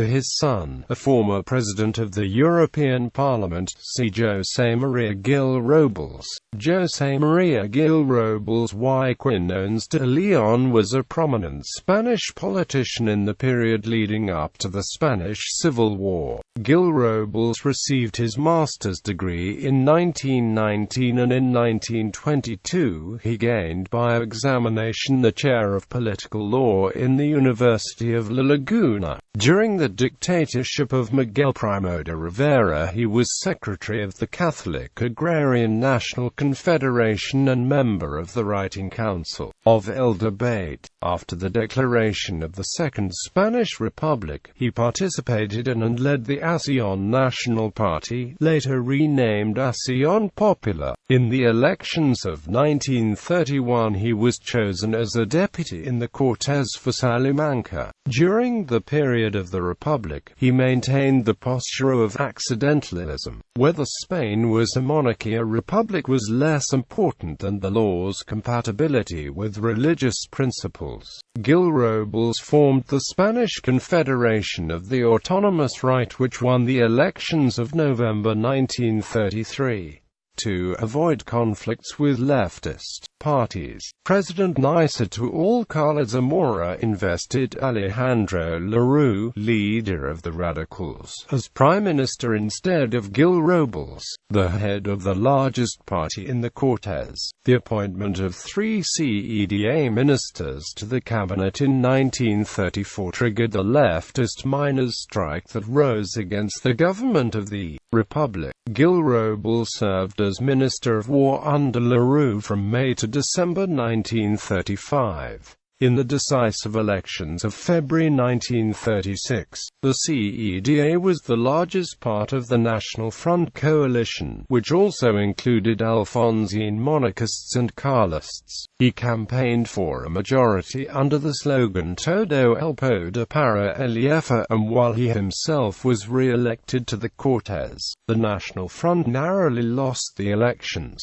his son, a former president of the European Parliament, C. José María Gil-Robles. José María Gil-Robles y Quiñones de León was a prominent Spanish politician in the period leading up to the Spanish Civil War. Gil-Robles received his master's degree in 1919 and in 1922 he gained by examination the chair of political law in the University of La Laguna. During the dictatorship of Miguel Primo de Rivera he was secretary of the Catholic-Agrarian National Confederation and member of the Writing Council of El Debate. After the declaration of the Second Spanish Republic, he participated in and led the Acción Nacional Party, later renamed Acción Popular. In the elections of 1931 he was chosen as a deputy in the Cortes for Salamanca. During the period of the Republic, he maintained the posture of accidentalism. Whether Spain was a monarchy or republic was less important than the law's compatibility with religious principles. Gil-Robles formed the Spanish Confederation of the Autonomous Right, which won the elections of November 1933. To avoid conflicts with leftist parties, President Nicetool Zamora invested Alejandro Lerroux, leader of the Radicals, as prime minister instead of Gil-Robles, the head of the largest party in the Cortes. The appointment of 3 CEDA ministers to the cabinet in 1934 triggered the leftist miners' strike that rose against the government of the Republic. Gil-Robles served as Minister of War under Lerroux from May to December 1935. In the decisive elections of February 1936, the CEDA was the largest part of the National Front coalition, which also included Alfonsine monarchists and Carlists. He campaigned for a majority under the slogan Todo el poder para el jefe, and while he himself was re-elected to the Cortes, the National Front narrowly lost the elections.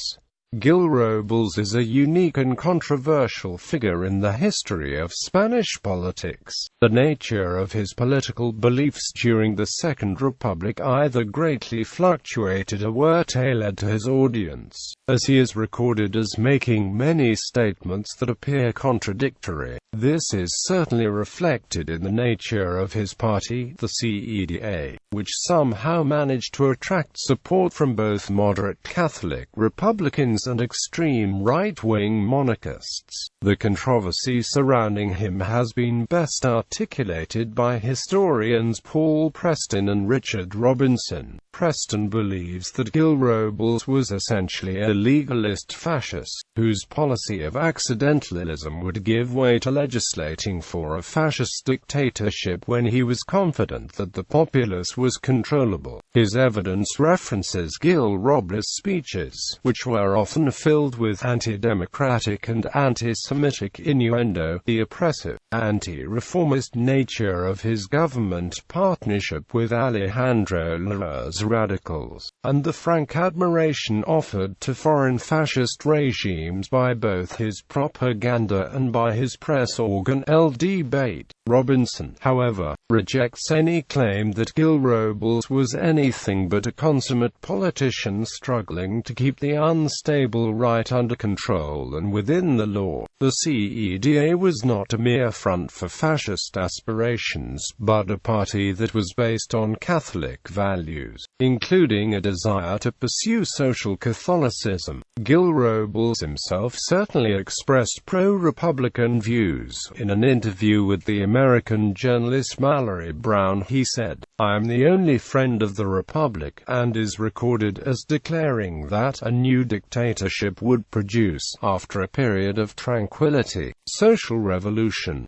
Gil-Robles is a unique and controversial figure in the history of Spanish politics. The nature of his political beliefs during the Second Republic either greatly fluctuated or were tailored to his audience, as he is recorded as making many statements that appear contradictory. This is certainly reflected in the nature of his party, the CEDA, which somehow managed to attract support from both moderate Catholic Republicans and extreme right-wing monarchists. The controversy surrounding him has been best articulated by historians Paul Preston and Richard Robinson. Preston believes that Gil-Robles was essentially a legalist fascist, whose policy of accidentalism would give way to legislating for a fascist dictatorship when he was confident that the populace was controllable. His evidence references Gil-Robles' speeches, which were often filled with anti-democratic and anti-Semitic innuendo, the oppressive, anti-reformist nature of his government partnership with Alejandro Lerroux's radicals, and the frank admiration offered to foreign fascist regimes by both his propaganda and by his press organ El Debate. Robinson, however, rejects any claim that Gil-Robles was anything but a consummate politician struggling to keep the unstable right under control and within the law. The CEDA was not a mere front for fascist aspirations, but a party that was based on Catholic values, including a desire to pursue social Catholicism. Gil-Robles himself certainly expressed pro-Republican views. In an interview with the American journalist Mallory Brown, he said, "I am the only friend of the Republic," and is recorded as declaring that a new dictatorship would produce, after a period of tranquility, social revolution.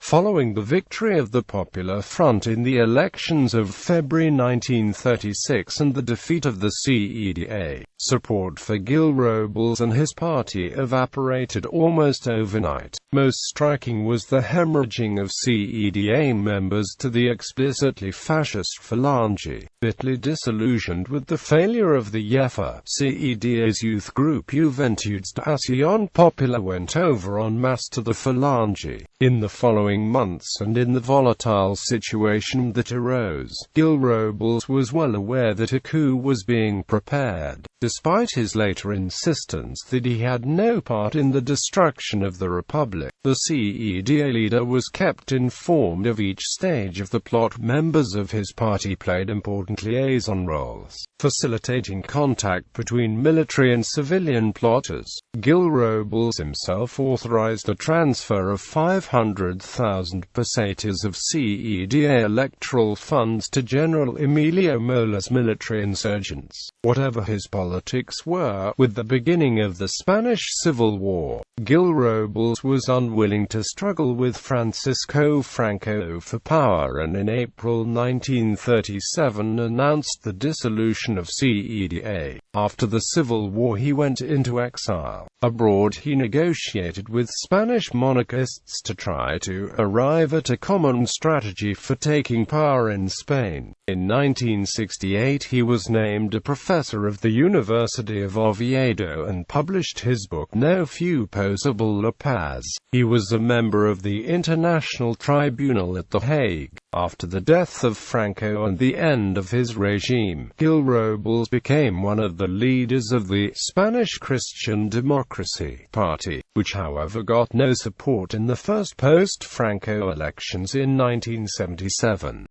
Following the victory of the Popular Front in the elections of February 1936 and the defeat of the CEDA, Support for Gil-Robles and his party evaporated almost overnight. Most striking was the hemorrhaging of CEDA members to the explicitly fascist Falange. Bitterly disillusioned with the failure of the YEFA, CEDA's youth group Juventudes d'Acción Popular went over en masse to the Falange. In the following months and in the volatile situation that arose, Gil-Robles was well aware that a coup was being prepared. Despite his later insistence that he had no part in the destruction of the Republic, the CEDA leader was kept informed of each stage of the plot. Members of his party played important liaison roles, facilitating contact between military and civilian plotters. Gil-Robles himself authorized the transfer of 500,000 pesetas of CEDA electoral funds to General Emilio Mola's military insurgents. Whatever his politics were, with the beginning of the Spanish Civil War, Gil-Robles was unwilling to struggle with Francisco Franco for power and in April 1937 announced the dissolution of CEDA. After the Civil War he went into exile. Abroad he negotiated with Spanish monarchists to try to arrive at a common strategy for taking power in Spain. In 1968 he was named a professor of the University of Oviedo and published his book No Fue Posible La Paz. He was a member of the International Tribunal at The Hague. After the death of Franco and the end of his regime, Gil-Robles became one of the leaders of the Spanish Christian Democracy Party, which however got no support in the first post-Franco elections in 1977.